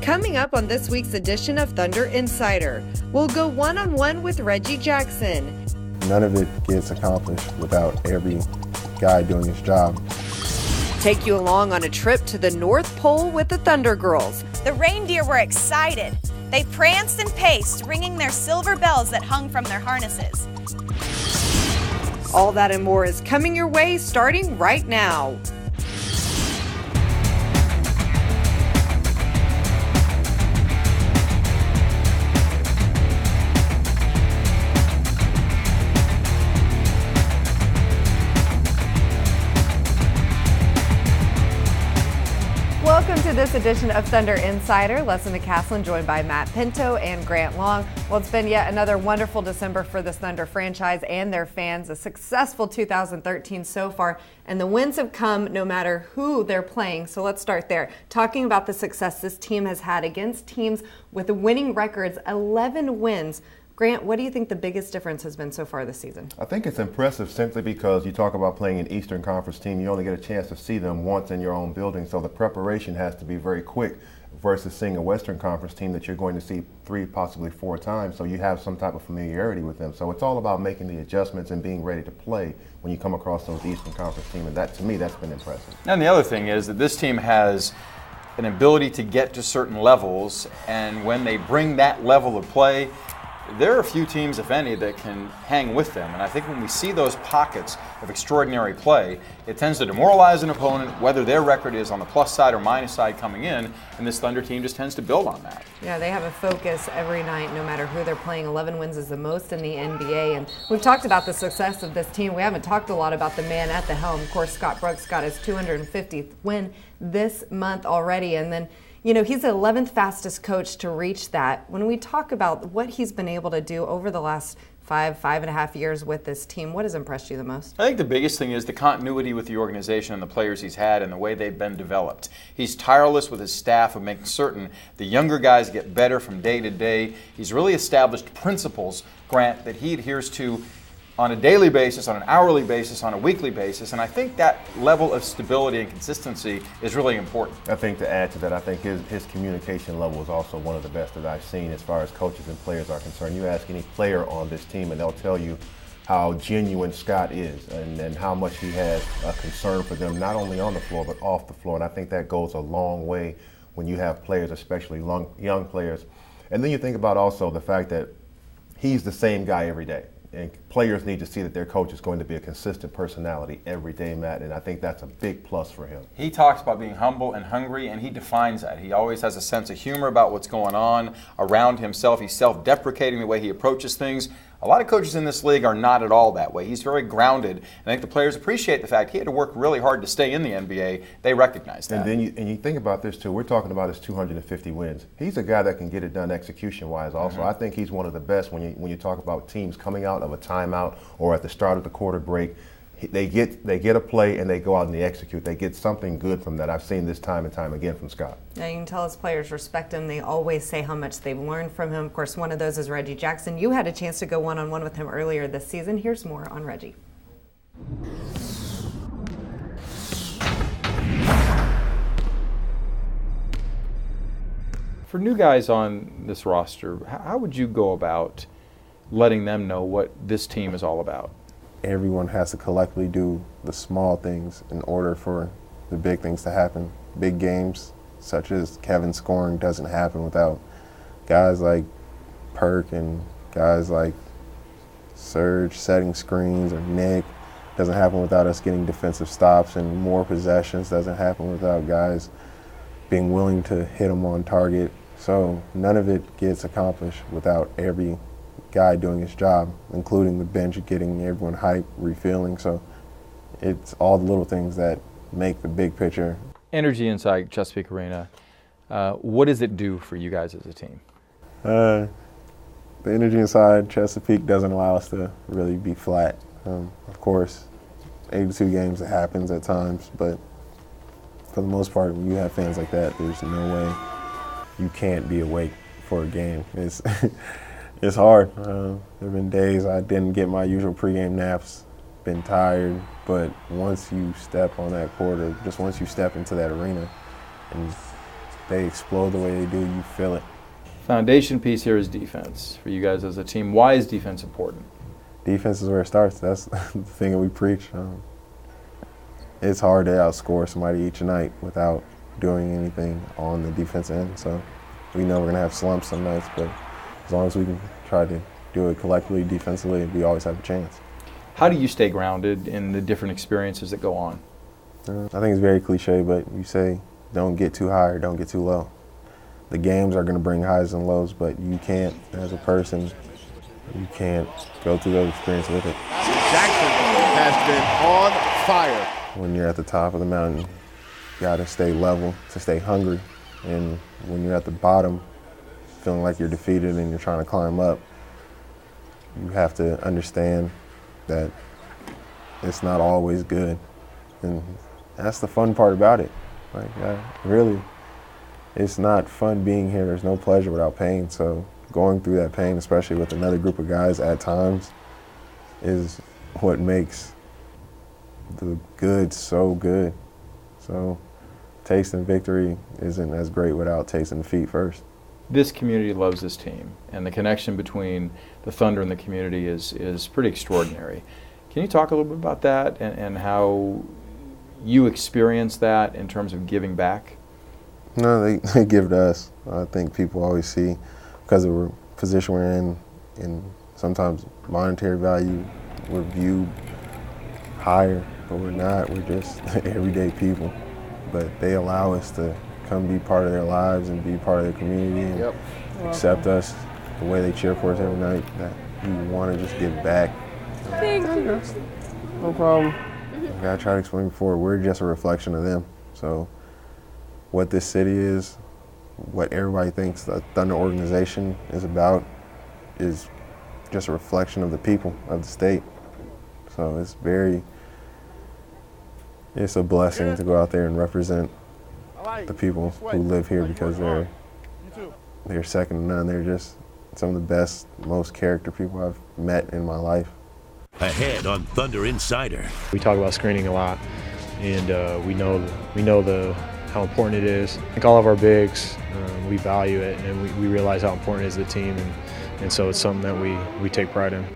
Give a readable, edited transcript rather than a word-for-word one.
Coming up on this week's edition of Thunder Insider, we'll go one-on-one with Reggie Jackson. None of it gets accomplished without every guy doing his job. Take you along on a trip to the North Pole with the Thunder Girls. The reindeer were excited. They pranced and paced, ringing their silver bells that hung from their harnesses. All that and more is coming your way starting right now. Welcome to this edition of Thunder Insider. Leslie McCaslin joined by Matt Pinto and Grant Long. Well, it's been yet another wonderful December for this Thunder franchise and their fans. A successful 2013 so far, and the wins have come no matter who they're playing. So let's start there. Talking about the success this team has had against teams with winning records, 11 wins. Grant, what do you think the biggest difference has been so far this season? I think it's impressive simply because you talk about playing an Eastern Conference team, you only get a chance to see them once in your own building, so the preparation has to be very quick versus seeing a Western Conference team that you're going to see 3, possibly 4 times, so you have some type of familiarity with them. So it's all about making the adjustments and being ready to play when you come across those Eastern Conference teams, and that, to me, that's been impressive. And the other thing is that this team has an ability to get to certain levels, and when they bring that level of play, there are a few teams, if any, that can hang with them. And I think when we see those pockets of extraordinary play, it tends to demoralize an opponent, whether their record is on the plus side or minus side coming in, and this Thunder team just tends to build on that. Yeah, they have a focus every night, no matter who they're playing. 11 wins is the most in the NBA, and we've talked about the success of this team. We haven't talked a lot about the man at the helm. Of course, Scott Brooks got his 250th win this month already, and then he's the 11th fastest coach to reach that. When we talk about what he's been able to do over the last 5.5 years with this team, what has impressed you the most? I think the biggest thing is the continuity with the organization and the players he's had and the way they've been developed. He's tireless with his staff of making certain the younger guys get better from day to day. He's really established principles, Grant, that he adheres to on a daily basis, on an hourly basis, on a weekly basis, and I think that level of stability and consistency is really important. I think to add to that, I think his communication level is also one of the best that I've seen as far as coaches and players are concerned. You ask any player on this team and they'll tell you how genuine Scott is and how much he has a concern for them, not only on the floor but off the floor, and I think that goes a long way when you have players, especially young players. And then you think about also the fact that he's the same guy every day. And players need to see that their coach is going to be a consistent personality every day, Matt, and I think that's a big plus for him. He talks about being humble and hungry, and he defines that. He always has a sense of humor about what's going on around himself. He's self-deprecating the way he approaches things. A lot of coaches in this league are not at all that way. He's very grounded, and I think the players appreciate the fact he had to work really hard to stay in the NBA. They recognize that. And then you think about this too. We're talking about his 250 wins. He's a guy that can get it done execution-wise also. Mm-hmm. I think he's one of the best when you talk about teams coming out of a timeout or at the start of the quarter break. They get a play and they go out and they execute. They get something good from that. I've seen this time and time again from Scott. Yeah, you can tell his players respect him. They always say how much they've learned from him. Of course, one of those is Reggie Jackson. You had a chance to go one-on-one with him earlier this season. Here's more on Reggie. For new guys on this roster, how would you go about letting them know what this team is all about? Everyone has to collectively do the small things in order for the big things to happen. Big games, such as Kevin scoring, doesn't happen without guys like Perk and guys like Serge setting screens, or Nick. Doesn't happen without us getting defensive stops and more possessions. Doesn't happen without guys being willing to hit them on target. So none of it gets accomplished without every guy doing his job, including the bench, getting everyone hyped, refilling. So it's all the little things that make the big picture. Energy inside Chesapeake Arena, what does it do for you guys as a team? The energy inside Chesapeake doesn't allow us to really be flat. Of course, 82 games, it happens at times, but for the most part, when you have fans like that, there's no way you can't be awake for a game. It's hard. There have been days I didn't get my usual pregame naps, been tired, but once you step on that court, or just once you step into that arena and they explode the way they do, you feel it. Foundation piece here is defense for you guys as a team. Why is defense important? Defense is where it starts. That's the thing that we preach. It's hard to outscore somebody each night without doing anything on the defense end. So we know we're going to have slumps some nights, but as long as we can try to do it collectively, defensively, we always have a chance. How do you stay grounded in the different experiences that go on? I think it's very cliche, but you say don't get too high or don't get too low. The games are going to bring highs and lows, but you can't, as a person, you can't go through those experiences with it. Jackson has been on fire. When you're at the top of the mountain, you got to stay level, to stay hungry. And when you're at the bottom, feeling like you're defeated and you're trying to climb up, you have to understand that it's not always good. And that's the fun part about it. Like, really, it's not fun being here. There's no pleasure without pain. So going through that pain, especially with another group of guys at times, is what makes the good so good. So tasting victory isn't as great without tasting defeat first. This community loves this team, and the connection between the Thunder and the community is pretty extraordinary. Can you talk a little bit about that and how you experience that in terms of giving back? No, they give to us. I think people always see, because of the position we're in, and sometimes monetary value, we're viewed higher, but we're not. We're just everyday people. But they allow us to come be part of their lives and be part of their community and accept us the way they cheer for us every night, that we want to just give back. Thank you. No problem. Like I tried to explain before, we're just a reflection of them. So what this city is, what everybody thinks the Thunder organization is about, is just a reflection of the people of the state. So it's a blessing to go out there and represent the people who live here, because they're second to none. They're just some of the best, most character people I've met in my life. Ahead on Thunder Insider. We talk about screening a lot, and we know how important it is. I think all of our bigs, we value it, and we realize how important it is to the team, and so it's something that we take pride in.